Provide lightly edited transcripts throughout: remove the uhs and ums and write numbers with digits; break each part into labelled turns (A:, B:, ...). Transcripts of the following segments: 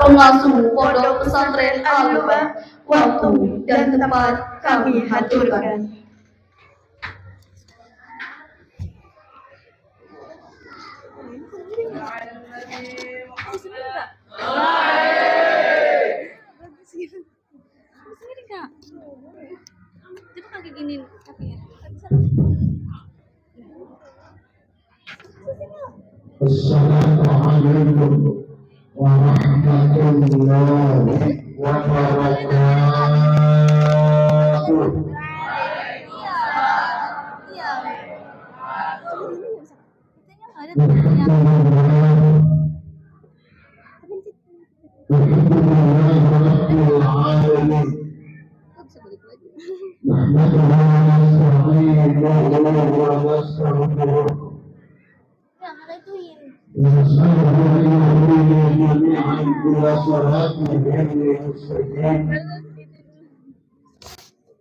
A: pengasuh Pondok Pesantren Al-Lubang, waktu dan tempat kami haturkan.
B: Assalamualaikum warahmatullahi wabarakatuh.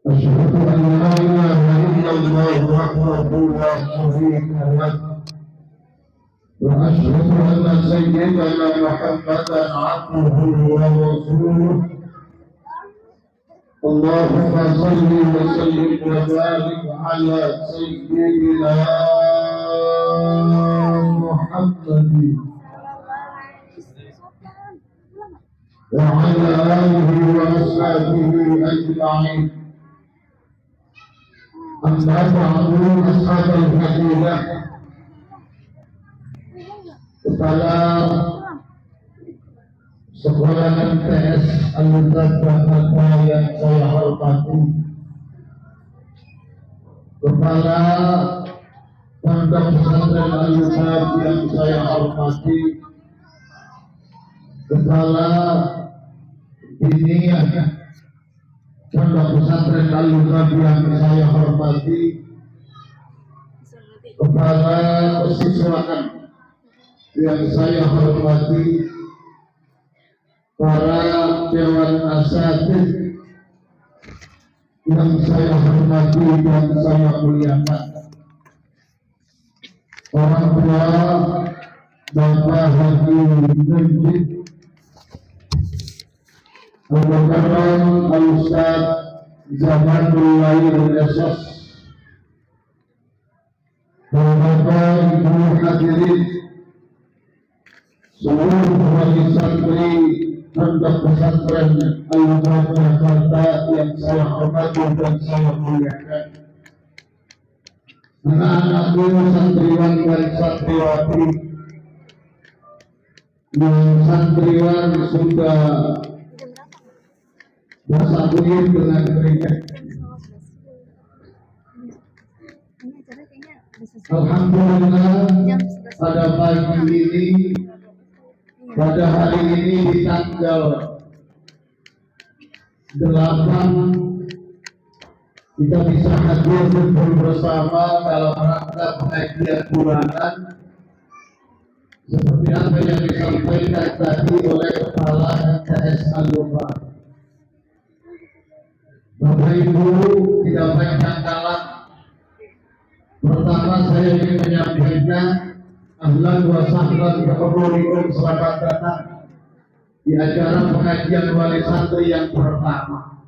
B: أشهد أن لا إله إلا الله وحده لا شريك له وأشهد أن سيدنا محمدا عبده ورسوله اللهم صل وسلم وبارك على سيدنا محمد وعلى آله وأصحابه أجمعين. أما بعد أصحاب الفضيلة kepala sekolah MTS Al-Mudabbah yang saya hormati, kepala Pondok Pesantren Al-Lubang yang saya hormati, kepala Diniyah Pondok Pesantren Al-Lubang yang saya hormati, kepala kesiswaan yang saya hormati, para dewan asatidz yang saya hormati dan saya muliakan, orang tua Bapak Haji Najib Al-Mukarram Al-Ustaz Zamanul Esos, Bapak Ibu hadirin seluruh wali santri Pondok Pesantren Al-Lubang Jakarta yang saya hormati dan saya muliakan, anak-anakku santriwan dan santriwati yang santriwan sudah basah kuyup dengan keringat. Alhamdulillah pada pagi ini, pada hari ini di tanggal 8 kita bisa hadir kumpul bersama dalam rangka pengajian bulanan seperti apa yang disampaikan tadi oleh Kepala MTS Al-Lubang. Bapak Ibu, tidak banyak kalah. Pertama saya ingin menyampaikan ahlan wa sahlan biqabulihum, selamat datang di acara pengajian wali santri yang pertama.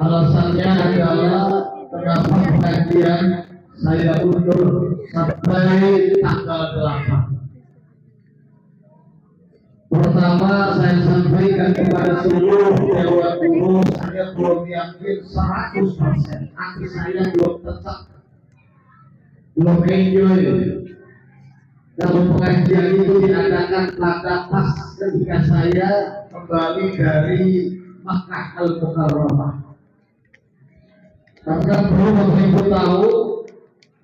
B: Alasannya adalah kenapa pengajian saya undur sampai tanggal 8. Pertama saya sampaikan kepada seluruh dewan guru, saya belum yakin 100%, hati saya belum tetap, belum enjoy kalau pengajian itu diadakan pada pas ketika saya kembali dari Makkah Al-Mukarramah. Karena perlu Bapak Ibu tahu,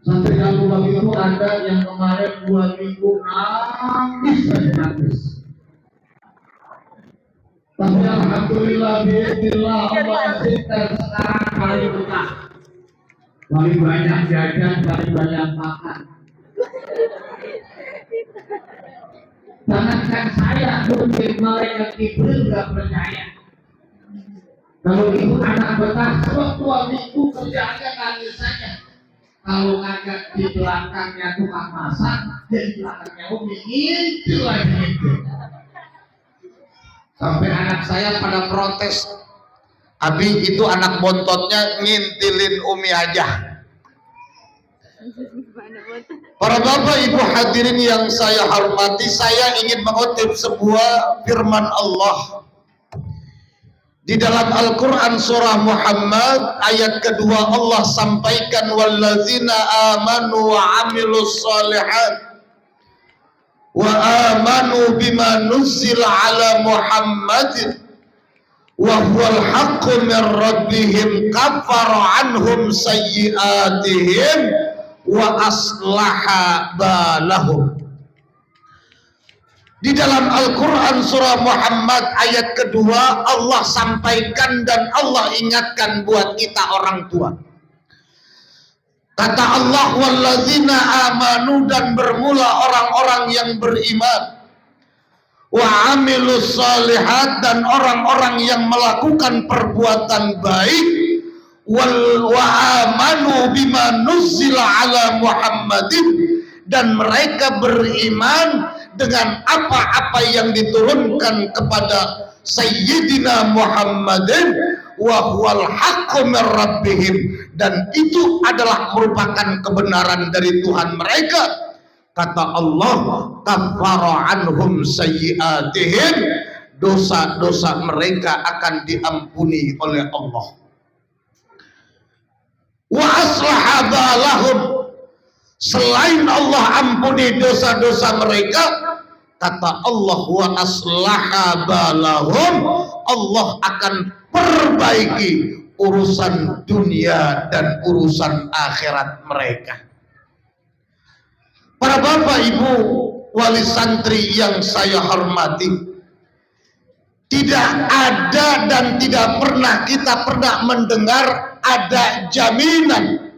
B: santri Al-Lubang itu ada yang kemarin 2 minggu nangis dan nangis. Tapi alhamdulillah biidznillah Allah izinkan sekarang paling betah, paling banyak jajan, paling banyak makan. Jangankan saya, mungkin mereka Jibril nggak percaya kalau itu anak betah. Sebab 2 minggu kerjanya nangis saja. Kalau agak di belakangnya tukang masak, di belakangnya Umi ngintip lagi ngintip. Sampai anak saya pada protes, Abi itu anak bontotnya ngintilin Umi aja. Para bapak ibu hadirin yang saya hormati, saya ingin mengutip sebuah firman Allah di dalam Al-Quran surah Muhammad ayat kedua. Allah sampaikan, wallazina amanu wa amilus solihat wa amanu bima nuzzila ala Muhammadin wa huwal haqqu min rabbihim kaffara anhum sayyi'atihim wa aslaha balahum. Di dalam Al-Quran surah Muhammad ayat kedua, Allah sampaikan dan Allah ingatkan buat kita orang tua. Kata Allah, wallazina amanu, dan bermula orang-orang yang beriman, wa amilus solihat, dan orang-orang yang melakukan perbuatan baik, wa amanu bima nuzzila ala Muhammadin, dan mereka beriman dengan apa-apa yang diturunkan kepada Sayyidina Muhammadin, wa huwal haqqu min rabbihim, dan itu adalah merupakan kebenaran dari Tuhan mereka. Kata Allah, kaffara anhum sayyi'atihim, dosa-dosa mereka akan diampuni oleh Allah. Wa aslaha balahum, selain Allah ampuni dosa-dosa mereka, kata Allah, wa aslaha balahum, Allah akan perbaiki urusan dunia dan urusan akhirat mereka. Para bapak ibu wali santri yang saya hormati, tidak ada dan tidak pernah kita mendengar ada jaminan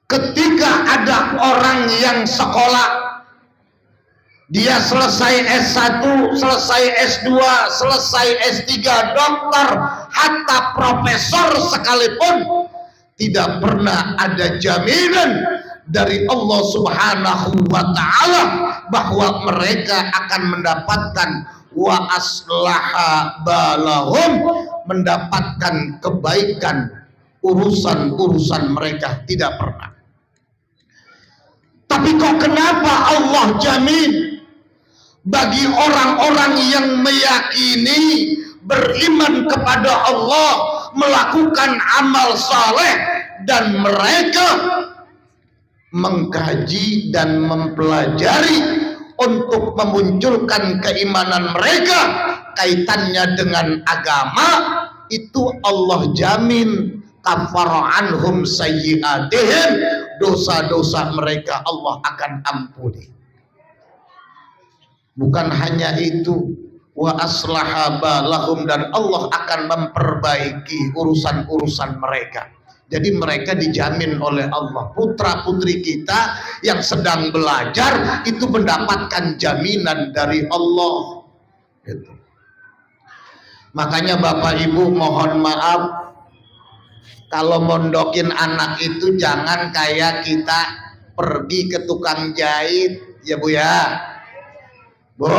B: ketika ada orang yang sekolah, dia selesai S1, selesai S2, selesai S3, dokter, hatta profesor sekalipun, tidak pernah ada jaminan dari Allah Subhanahu wa ta'ala bahwa mereka akan mendapatkan wa aslaha balahum, mendapatkan kebaikan urusan-urusan mereka. Tidak pernah. Tapi kok kenapa Allah jamin bagi orang-orang yang meyakini, beriman kepada Allah, melakukan amal saleh, dan mereka mengkaji dan mempelajari untuk memunculkan keimanan mereka kaitannya dengan agama, itu Allah jamin kaffara anhum sayyi'atihim, dosa-dosa mereka Allah akan ampuni. Bukan hanya itu, wa aslaha balahum, dan Allah akan memperbaiki urusan-urusan mereka. Jadi mereka dijamin oleh Allah. Putra putri kita yang sedang belajar itu mendapatkan jaminan dari Allah. Gitu. Makanya bapak ibu mohon maaf, kalau mondokin anak itu jangan kayak kita pergi ke tukang jahit, ya bu ya. Bu,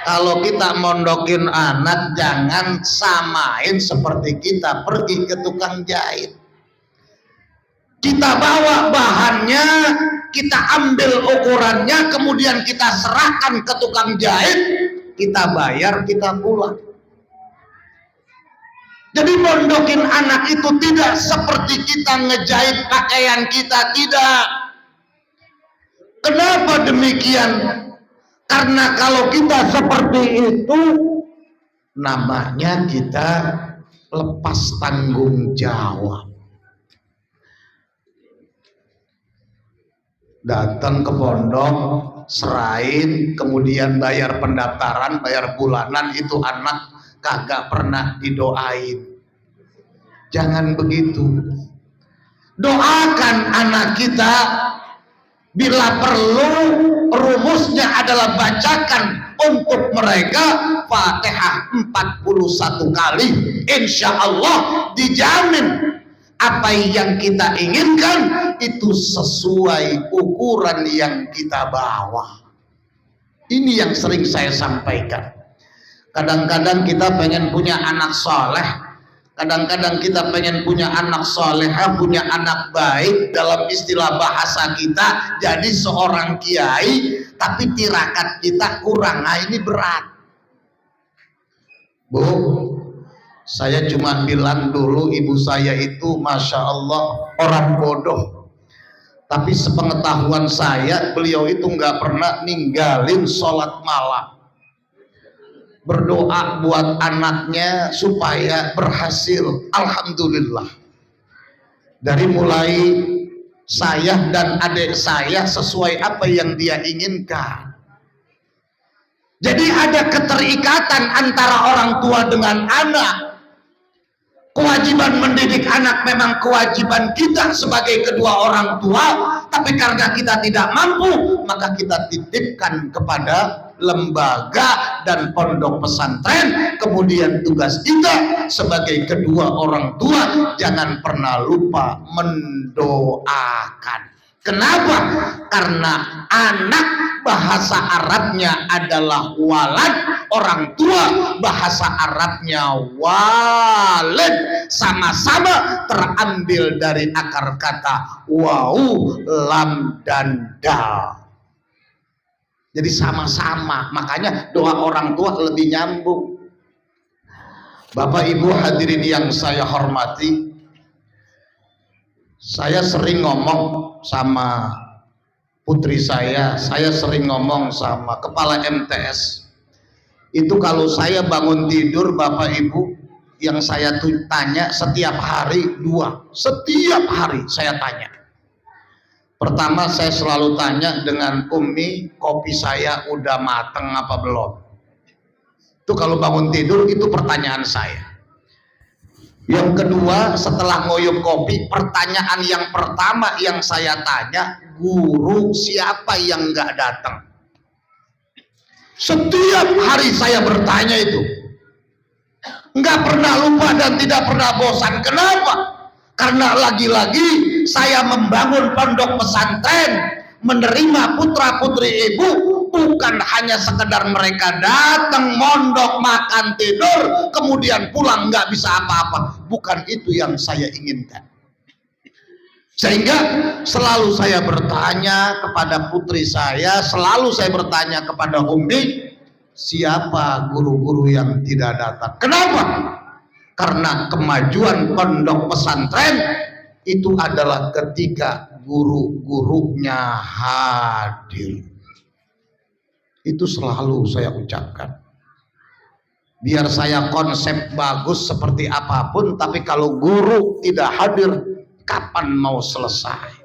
B: kalau kita mondokin anak jangan samain seperti kita pergi ke tukang jahit. Kita bawa bahannya, kita ambil ukurannya, kemudian kita serahkan ke tukang jahit, kita bayar, kita pulang. Jadi mondokin anak itu tidak seperti kita ngejahit pakaian kita, tidak. Kenapa demikian? Karena kalau kita seperti itu, namanya kita lepas tanggung jawab. Datang ke pondok, serain, kemudian bayar pendaftaran, bayar bulanan, itu anak kagak pernah didoain. Jangan begitu. Doakan anak kita. Bila perlu, rumusnya adalah bacakan untuk mereka Fatihah 41 kali. Insya Allah dijamin apa yang kita inginkan itu sesuai ukuran yang kita bawa. Ini yang sering saya sampaikan. Kadang-kadang kita pengen punya anak soleh, kadang-kadang kita pengen punya anak soleha, punya anak baik. Dalam istilah bahasa kita, jadi seorang kiai tapi tirakat kita kurang. Nah ini berat. Bu, saya cuma bilang dulu ibu saya itu Masya Allah orang bodoh, tapi sepengetahuan saya beliau itu nggak pernah ninggalin sholat malam, berdoa buat anaknya supaya berhasil. Alhamdulillah, dari mulai saya dan adik saya sesuai apa yang dia inginkan. Jadi ada keterikatan antara orang tua dengan anak. Kewajiban mendidik anak memang kewajiban kita sebagai kedua orang tua, tapi karena kita tidak mampu, maka kita titipkan kepada lembaga dan pondok pesantren. Kemudian tugas kita sebagai kedua orang tua, jangan pernah lupa mendoakan. Kenapa? Karena anak bahasa Arabnya adalah walad, orang tua bahasa Arabnya walid, sama-sama terambil dari akar kata wau, lam, dan dal. Jadi sama-sama, makanya doa orang tua lebih nyambung. Bapak Ibu hadirin yang saya hormati, saya sering ngomong sama putri saya sering ngomong sama kepala MTS. Itu kalau saya bangun tidur Bapak Ibu, yang saya tanya setiap hari dua. Setiap hari saya tanya. Pertama saya selalu tanya dengan Umi, kopi saya udah mateng apa belum? Itu kalau bangun tidur itu pertanyaan saya. Yang kedua, setelah ngoyok kopi, pertanyaan yang pertama yang saya tanya, guru siapa yang nggak datang? Setiap hari saya bertanya itu, nggak pernah lupa dan tidak pernah bosan. Kenapa? Karena lagi-lagi saya membangun pondok pesantren, menerima putra putri ibu, bukan hanya sekedar mereka datang mondok makan tidur kemudian pulang nggak bisa apa-apa. Bukan itu yang saya inginkan. Sehingga selalu saya bertanya kepada putri saya, selalu saya bertanya kepada Umi, siapa guru-guru yang tidak datang? Kenapa? Karena kemajuan pondok pesantren itu adalah ketika guru-gurunya hadir. Itu selalu saya ucapkan. Biar saya konsep bagus seperti apapun, tapi kalau guru tidak hadir, kapan mau selesai?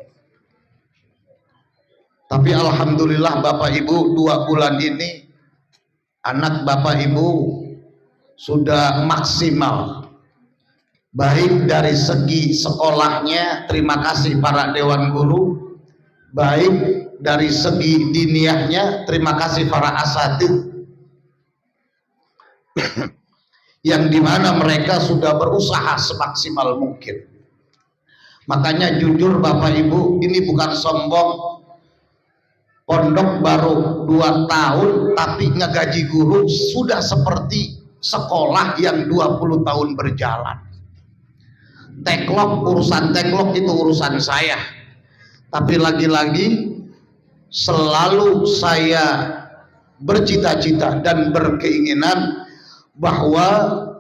B: Tapi alhamdulillah Bapak Ibu, 2 bulan ini anak Bapak Ibu sudah maksimal. Baik dari segi sekolahnya, terima kasih para dewan guru. Baik dari segi diniyahnya, terima kasih para asatidz. Yang dimana mereka sudah berusaha semaksimal mungkin. Makanya jujur Bapak Ibu, ini bukan sombong. Pondok baru 2 tahun tapi ngegaji guru sudah seperti sekolah yang 20 tahun berjalan. Teklok, urusan teklok itu urusan saya. Tapi lagi-lagi selalu saya bercita-cita dan berkeinginan bahwa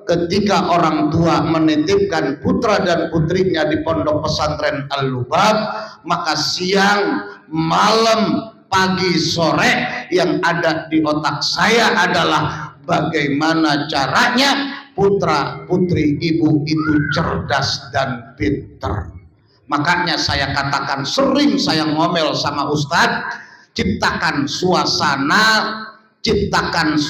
B: ketika orang tua menitipkan putra dan putrinya di pondok pesantren Al-Lubab, maka siang, malam, pagi, sore yang ada di otak saya adalah bagaimana caranya putra putri ibu itu cerdas dan pintar. Makanya saya katakan, sering saya ngomel sama Ustadz, ciptakan suasana, ciptakan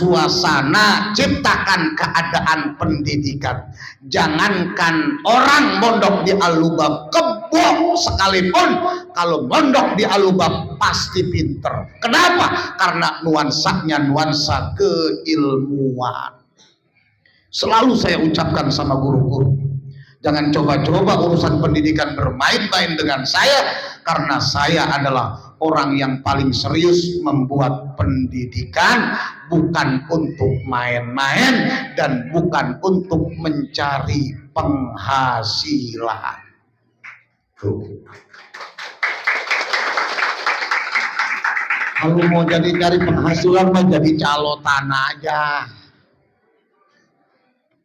B: keadaan pendidikan. Jangankan orang mondok di Al-Lubab kebo sekalipun, kalau mondok di Al-Lubab pasti pinter. Kenapa? Karena nuansanya nuansa keilmuan. Selalu saya ucapkan sama guru-guru, jangan coba-coba urusan pendidikan bermain-main dengan saya, karena saya adalah orang yang paling serius membuat pendidikan, bukan untuk main-main dan bukan untuk mencari penghasilan. Tuh. Kalau mau cari penghasilan mah jadi calotan aja.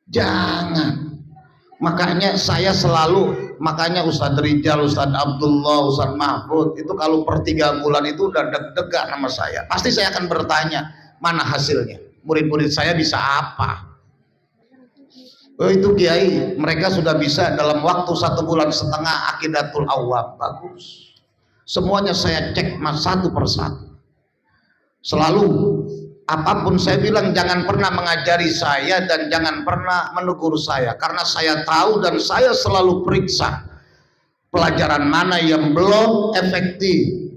B: Jangan. Makanya saya selalu, makanya Ustadz Rijal, Ustadz Abdullah, Ustadz Mahfud itu kalau per 3 bulan itu udah deg-degan sama saya. Pasti saya akan bertanya, mana hasilnya? Murid-murid saya bisa apa? Oh itu Kiai, mereka sudah bisa dalam waktu 1,5 bulan Aqidatul Awwam. Bagus. Semuanya saya cek satu persatu. Selalu apapun saya bilang jangan pernah mengajari saya dan jangan pernah menegur saya, karena saya tahu dan saya selalu periksa pelajaran mana yang belum efektif,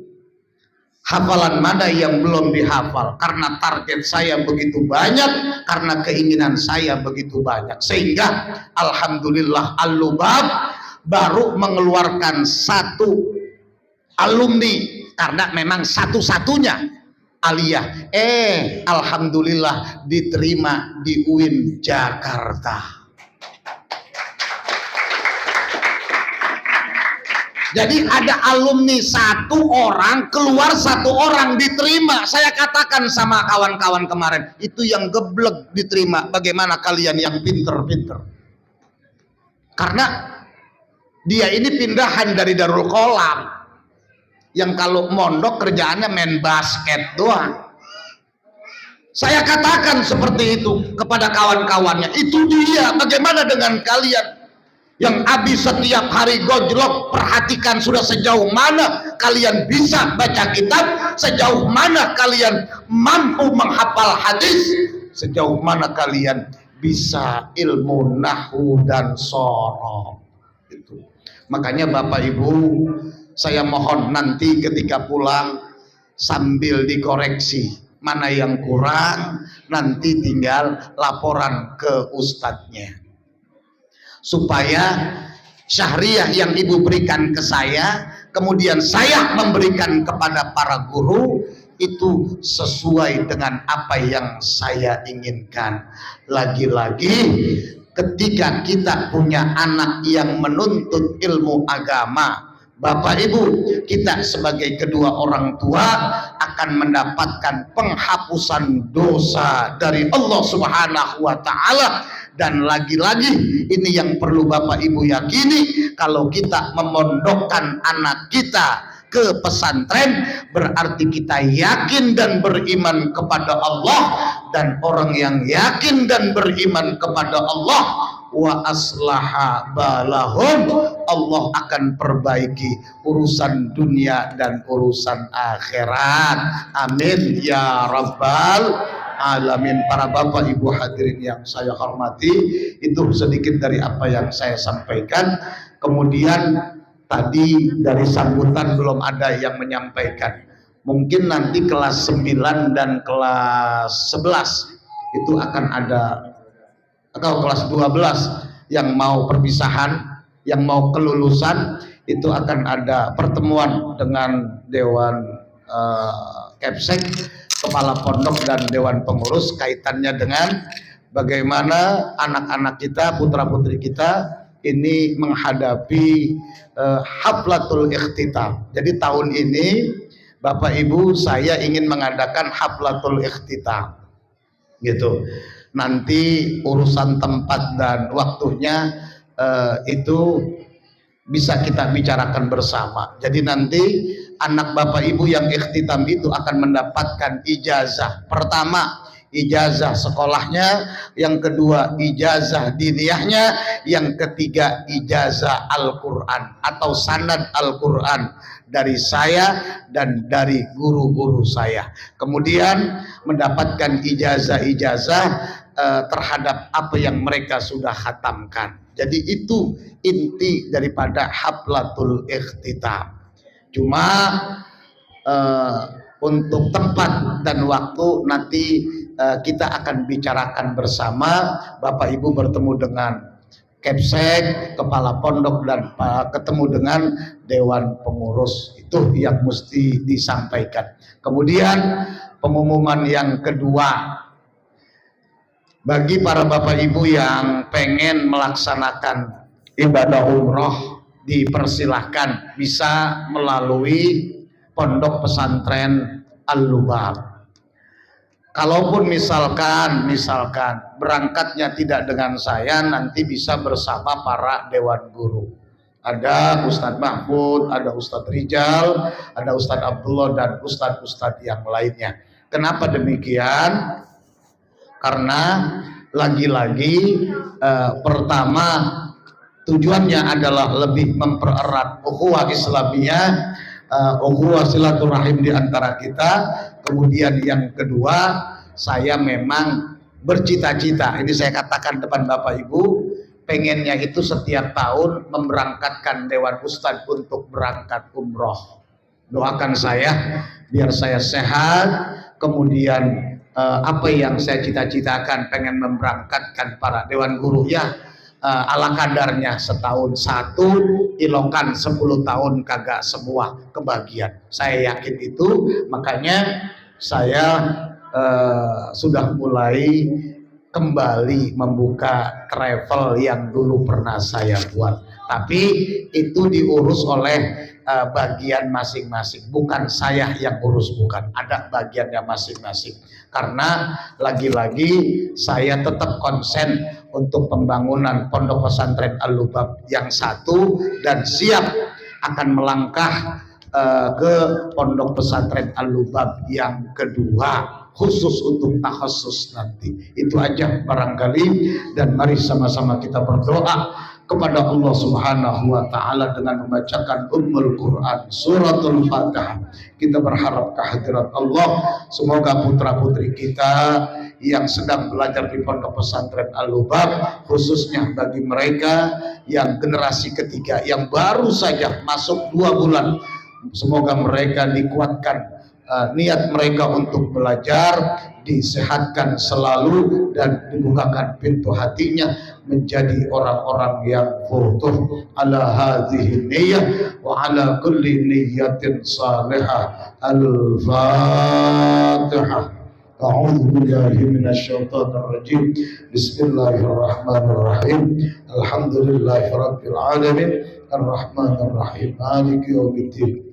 B: hafalan mana yang belum dihafal, karena target saya begitu banyak, karena keinginan saya begitu banyak, sehingga alhamdulillah Al-Lubab baru mengeluarkan 1 alumni karena memang satu-satunya aliyah. Alhamdulillah diterima di UIN Jakarta. Jadi ada alumni 1 orang, keluar 1 orang diterima. Saya katakan sama kawan-kawan kemarin, itu yang geblek diterima. Bagaimana kalian yang pinter-pinter? Karena dia ini pindahan dari Darul Qolam, yang kalau mondok kerjaannya main basket doang. Saya katakan seperti itu kepada kawan-kawannya. Itu dia. Bagaimana dengan kalian yang habis setiap hari gojlok? Perhatikan sudah sejauh mana kalian bisa baca kitab, sejauh mana kalian mampu menghafal hadis, sejauh mana kalian bisa ilmu nahwu dan sorof. Itu. Makanya Bapak Ibu, saya mohon nanti ketika pulang sambil dikoreksi mana yang kurang, nanti tinggal laporan ke ustadznya, supaya syahriah yang ibu berikan ke saya, kemudian saya memberikan kepada para guru, itu sesuai dengan apa yang saya inginkan. Lagi-lagi ketika kita punya anak yang menuntut ilmu agama, Bapak Ibu, kita sebagai kedua orang tua akan mendapatkan penghapusan dosa dari Allah Subhanahu wa Ta'ala. Dan lagi-lagi ini yang perlu Bapak Ibu yakini, kalau kita memondokkan anak kita ke pesantren, berarti kita yakin dan beriman kepada Allah, dan orang yang yakin dan beriman kepada Allah wa aslaha balahum, Allah akan perbaiki urusan dunia dan urusan akhirat. Amin ya rabbal alamin. Para bapak ibu hadirin yang saya hormati, itu sedikit dari apa yang saya sampaikan. Kemudian tadi dari sambutan belum ada yang menyampaikan, mungkin nanti kelas 9 dan kelas 11 itu akan ada, atau kelas 12 yang mau perpisahan, yang mau kelulusan, itu akan ada pertemuan dengan Dewan Kepsek, Kepala Pondok dan Dewan Pengurus, kaitannya dengan bagaimana anak-anak kita, putra-putri kita ini menghadapi haflatul ikhtitam. Jadi tahun ini Bapak Ibu saya ingin mengadakan haflatul ikhtitam gitu. Nanti urusan tempat dan waktunya itu bisa kita bicarakan bersama. Jadi nanti anak Bapak Ibu yang ikhtitam itu akan mendapatkan ijazah. Pertama, ijazah sekolahnya, yang kedua ijazah diniyahnya, yang ketiga ijazah Al-Quran atau sanad Al-Quran dari saya dan dari guru-guru saya. Kemudian mendapatkan ijazah-ijazah terhadap apa yang mereka sudah khatamkan. Jadi itu inti daripada haflatul ikhtitam. Cuma untuk tempat dan waktu nanti kita akan bicarakan bersama. Bapak Ibu bertemu dengan Kepsek, kepala pondok, dan ketemu dengan dewan pengurus. Itu yang mesti disampaikan. Kemudian pengumuman yang kedua, bagi para bapak ibu yang pengen melaksanakan ibadah umroh, dipersilahkan bisa melalui pondok pesantren Al-Lubab. Kalaupun misalkan berangkatnya tidak dengan saya, nanti bisa bersama para dewan guru. Ada Ustadz Mahfud, ada Ustadz Rijal, ada Ustadz Abdullah, dan Ustadz yang lainnya. Kenapa demikian? Karena lagi-lagi pertama tujuannya adalah lebih mempererat ukhuwah Islamiyah, ukhuwah silaturahim di antara kita. Kemudian yang kedua, saya memang bercita-cita, ini saya katakan depan Bapak Ibu, pengennya itu setiap tahun memberangkatkan Dewan Ustadz untuk berangkat umroh. Doakan saya biar saya sehat, kemudian apa yang saya cita-citakan pengen memberangkatkan para dewan guru ya, ala kadarnya setahun satu, ilokan 10 tahun kagak semua kebagian. Saya yakin itu, makanya saya sudah mulai kembali membuka travel yang dulu pernah saya buat. Tapi itu diurus oleh bagian masing-masing, bukan saya yang urus, bukan, ada bagiannya masing-masing. Karena lagi-lagi saya tetap konsen untuk pembangunan pondok pesantren Al-Lubab yang satu, dan siap akan melangkah ke pondok pesantren Al-Lubab yang kedua, khusus untuk takhasus nanti. Itu aja barangkali, dan mari sama-sama kita berdoa kepada Allah Subhanahu wa taala dengan membacakan Ummul Quran suratul Fatihah. Kita berharap kehadirat Allah, semoga putra-putri kita yang sedang belajar di pondok pesantren Al-Lubab, khususnya bagi mereka yang generasi ketiga yang baru saja masuk 2 bulan, semoga mereka dikuatkan niat mereka untuk belajar, disehatkan selalu, dan dibukakan pintu hatinya menjadi orang-orang yang futuh ala hadhihi niyyah wa ala kulli niyyatin salihah. Al-Fatihah. A'udzu billahi minasy syaithanir rajim. Bismillahirrahmanirrahim. Alhamdulillahirabbil alamin. Arrahmanir rahim. Maliki yaumiddin.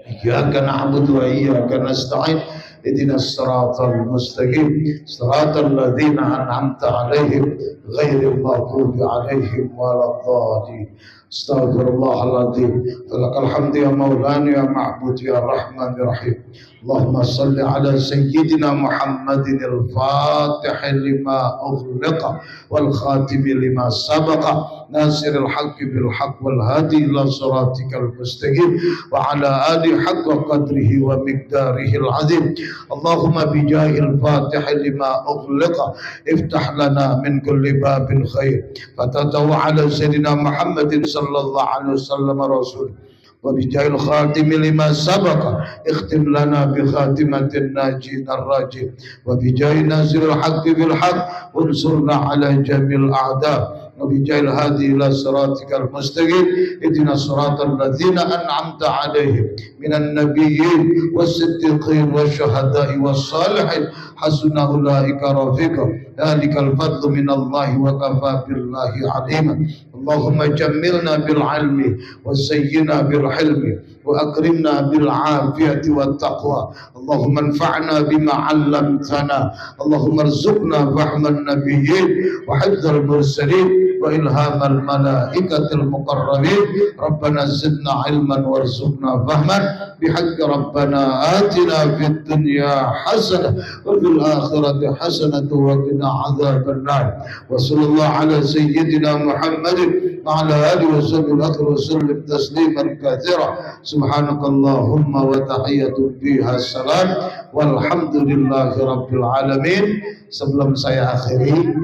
B: Iyyaka na'budu wa iyyaka nasta'in. Ihdinas siratal mustaqim. Siratal ladzina an'amta 'alaihim ghairil maghdubi 'alaihim waladdallin. Astaghfirullahaladzim. Lakal hamdu ya maulana ya ma'bud ya rahman ya rahim. Allahumma salli ala sayyidina Muhammadin al-fatih lima ughliqa wal khatim lima sabaqa nasiril haqqi bil haqq wal hadi ila siratikal mustaqim wa ala alihi haqqa qadrihi wa miqdarihi al-azim. Allahumma bijahil fatih lima ughliqa iftah lana min kulli babin khair fatataw ala sayyidina Muhammadin sallallahu alaihi wasallam rasul wa bijahil khatim lima sabaqa ikhtim lana bi khatimatin najin ar-rajim wa bijahil nasiril haqqi bil haqq unsurna ala jamil a'da وبجعل هذه إلى صراطك المستقيم اهدنا الصراط الذين أنعمت عليهم من النبيين والصديقين والشهداء والصالحين حسن أولئك رفيقا ذلك الفضل من الله وكفى بالله عليما. اللهم جملنا بالعلم وزينا بالحلم وأكرمنا بالعافية والتقوى. اللهم انفعنا بما علمتنا. اللهم ارزقنا فهم النبيين وحفظ المرسلين وإلهام الملائكة المقربين. ربنا زدنا علما وارزقنا فهما بحق ربنا آتنا في الدنيا حسنة وفي الآخرة حسنة وقنا عذاب النار. وصلى الله على سيدنا محمد وعلى آله وصحبه وسلم تسليما كثيرا. سبحانك اللهم وتحية فيها السلام والحمد لله رب العالمين. Sebelum saya akhiri,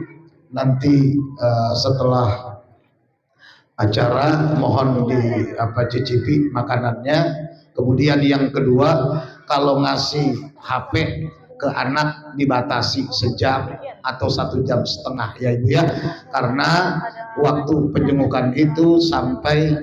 B: nanti setelah acara mohon cicipi makanannya. Kemudian yang kedua, kalau ngasih HP ke anak dibatasi sejam atau 1,5 jam ya Ibu ya, karena waktu penjengukan itu sampai